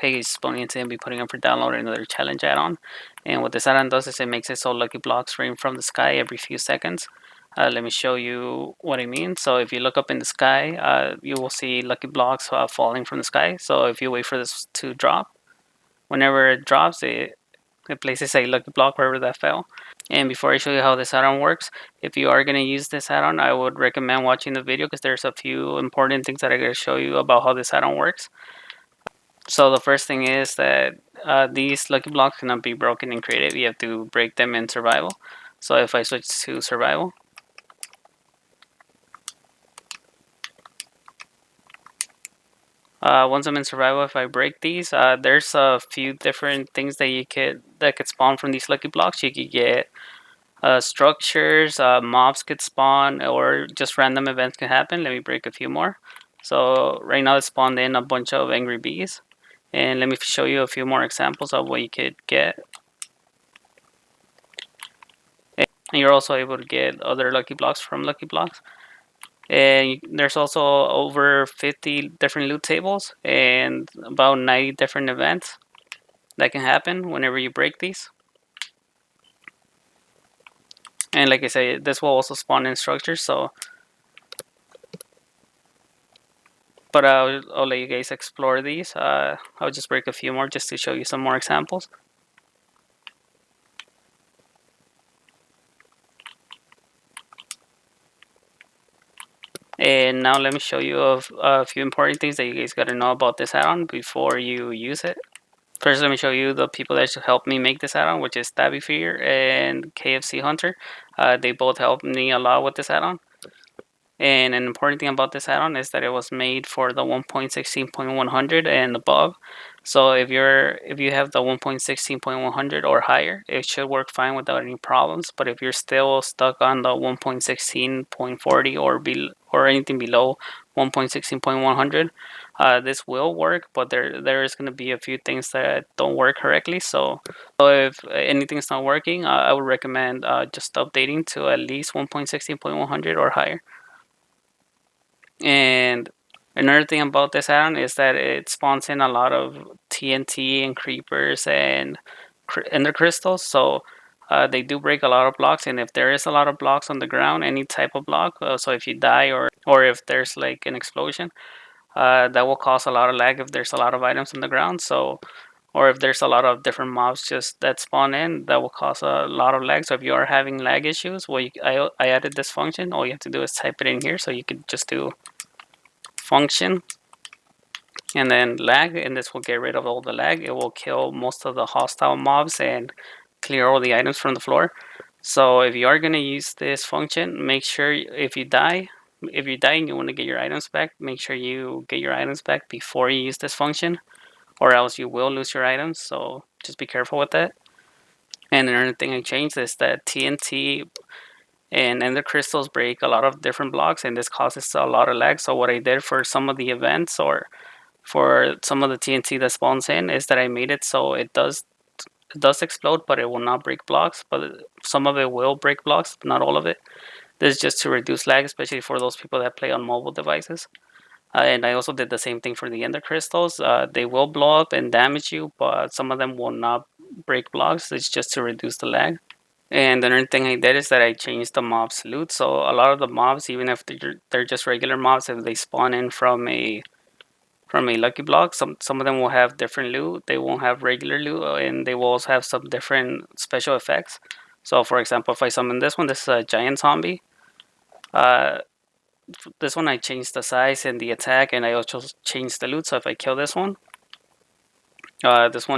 Hey, it's Win10 and be putting up for download another challenge add-on. And what this add-on does is it makes it so lucky blocks rain from the sky every few seconds. Let me show you what I mean. So if you look up in the sky, you will see lucky blocks falling from the sky. So if you wait for this to drop, whenever it drops, it places a lucky block wherever that fell. And before I show you how this add-on works, if you are going to use this add-on, I would recommend watching the video because there's a few important things that I'm going to show you about how this add-on works. So the first thing is that these lucky blocks cannot be broken in creative. You have to break them in survival. So if I switch to survival, once I'm in survival, if I break these, there's a few different things that could spawn from these lucky blocks. You could get structures, mobs could spawn, or just random events can happen. Let me break a few more. So right now it spawned in a bunch of angry bees. And let me show you a few more examples of what you could get. And you're also able to get other lucky blocks from lucky blocks. And there's also over 50 different loot tables and about 90 different events that can happen whenever you break these. And like I say, this will also spawn in structures. But I'll let you guys explore these. I'll just break a few more just to show you some more examples. And now let me show you a few important things that you guys got to know about this add-on before you use it. First, let me show you the people that helped me make this add-on, which is TabbyFir and KFC Hunter. They both helped me a lot with this add-on. And an important thing about this add-on is that it was made for the 1.16.100 and above. So if you have the 1.16.100 or higher, it should work fine without any problems. But if you're still stuck on the 1.16.40 or anything below 1.16.100, this will work, but there is going to be a few things that don't work correctly. So if anything's not working, I would recommend just updating to at least 1.16.100 or higher. And another thing about this add-on is that it spawns in a lot of TNT and creepers and ender crystals. So they do break a lot of blocks. And if there is a lot of blocks on the ground, any type of block, so if you die or if there's like an explosion, that will cause a lot of lag if there's a lot of items on the ground. So or if there's a lot of different mobs just that spawn in, that will cause a lot of lag. So if you are having lag issues, well, I added this function. All you have to do is type it in here. So you could just do function and then lag, and this will get rid of all the lag. It will kill most of the hostile mobs and clear all the items from the floor. So if you are going to use this function, make sure if you die and you want to get your items back, make sure you get your items back before you use this function, or else you will lose your items. So just be careful with that. And another thing I changed is that TNT and ender crystals break a lot of different blocks, and this causes a lot of lag. So what I did for some of the events or for some of the TNT that spawns in is that I made it so it does explode, but it will not break blocks. But some of it will break blocks, not all of it. This is just to reduce lag, especially for those people that play on mobile devices. And I also did the same thing for the ender crystals. They will blow up and damage you, but some of them will not break blocks. It's just to reduce the lag. And another thing I did is that I changed the mobs loot. So a lot of the mobs, even if they're just regular mobs, if they spawn in from a lucky block, some of them will have different loot. They won't have regular loot, and they will also have some different special effects. So for example, if I summon this one, this is a giant zombie. This one I changed the size and the attack, and I also changed the loot. So if I kill this one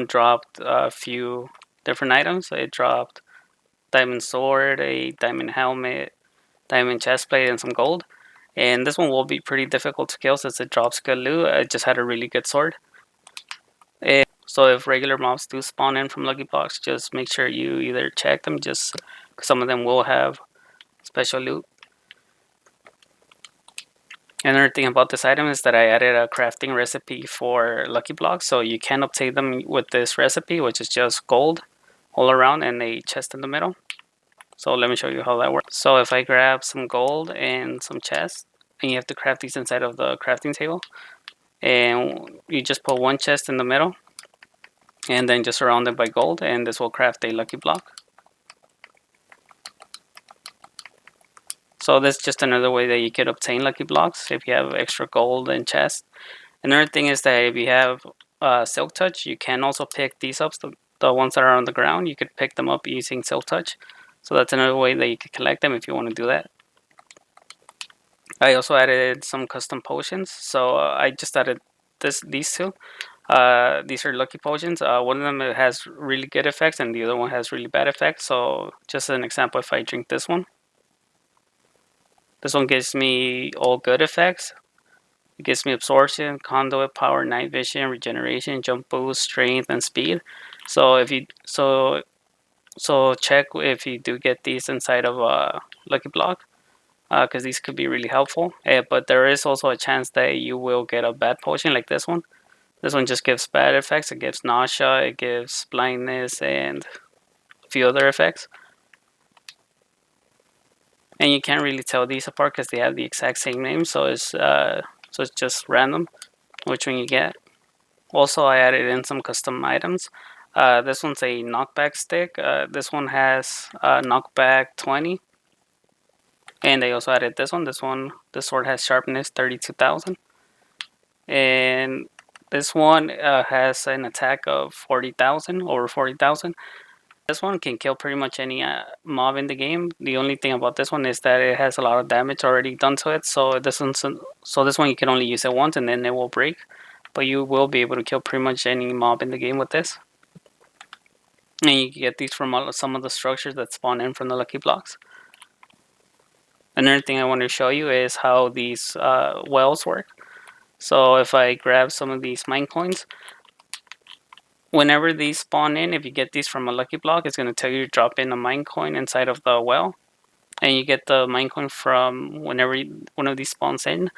dropped a few different items. It dropped diamond sword, a diamond helmet, diamond chestplate, and some gold. And this one will be pretty difficult to kill since it drops good loot. I just had a really good sword. And so if regular mobs do spawn in from lucky blocks, just make sure you either check them, just because some of them will have special loot. Another thing about this item is that I added a crafting recipe for lucky blocks, so you can obtain them with this recipe, which is just gold all around and a chest in the middle. So let me show you how that works. So if I grab some gold and some chests, and you have to craft these inside of the crafting table, and you just put one chest in the middle, and then just surround it by gold, and this will craft a lucky block. So that's just another way that you could obtain lucky blocks if you have extra gold in chest. Another thing is that if you have silk touch, you can also pick these up. The ones that are on the ground, you could pick them up using silk touch. So that's another way that you could collect them if you want to do that. I also added some custom potions. So I just added these two. These are lucky potions. One of them has really good effects, and the other one has really bad effects. So just an example, if I drink this one gives me all good effects. It gives me absorption, conduit power, night vision, regeneration, jump boost, strength, and speed. So if you check if you do get these inside of a lucky block, because these could be really helpful. But there is also a chance that you will get a bad potion like this one. This one just gives bad effects. It gives nausea, it gives blindness, and a few other effects. And you can't really tell these apart because they have the exact same name. So it's just random which one you get. Also, I added in some custom items. This one's a knockback stick. This one has knockback 20. And I also added this one. This sword has sharpness 32,000. And this one has an attack of 40,000, over 40,000. This one can kill pretty much any mob in the game. The only thing about this one is that it has a lot of damage already done to it. So this one you can only use it once and then it will break. But you will be able to kill pretty much any mob in the game with this. And you can get these from some of the structures that spawn in from the lucky blocks. Another thing I want to show you is how these wells work. So if I grab some of these mine coins, whenever these spawn in, if you get these from a lucky block, it's going to tell you to drop in a mine coin inside of the well. And you get the mine coin from whenever one of these spawns in,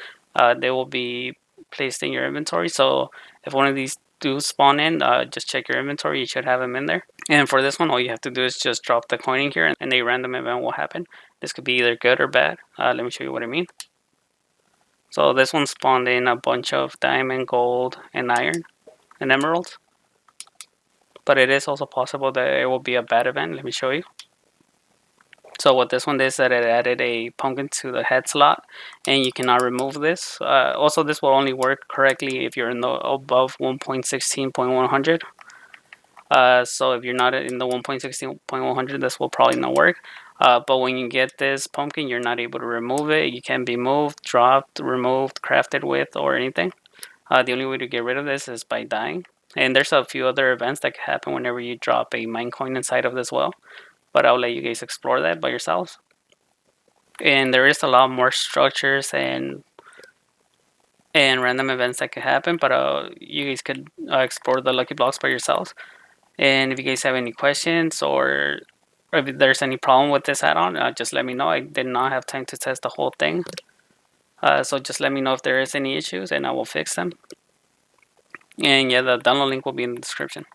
they will be placed in your inventory. So if one of these do spawn in, just check your inventory. You should have them in there. And for this one, all you have to do is just drop the coin in here and a random event will happen. This could be either good or bad. Let me show you what I mean. So this one spawned in a bunch of diamond, gold, and iron, and emeralds. But it is also possible that it will be a bad event. Let me show you. So what this one is that it added a pumpkin to the head slot, and you cannot remove this. Also, this will only work correctly if you're in the above 1.16.100. So if you're not in the 1.16.100, this will probably not work. But when you get this pumpkin, you're not able to remove it. You can be moved, dropped, removed, crafted with, or anything. The only way to get rid of this is by dying. And there's a few other events that can happen whenever you drop a mine coin inside of this well. But I'll let you guys explore that by yourselves. And there is a lot more structures and random events that could happen, but you guys could explore the lucky blocks by yourselves. And if you guys have any questions or if there's any problem with this add-on, just let me know. I did not have time to test the whole thing. So just let me know if there is any issues and I will fix them. And yeah, the download link will be in the description.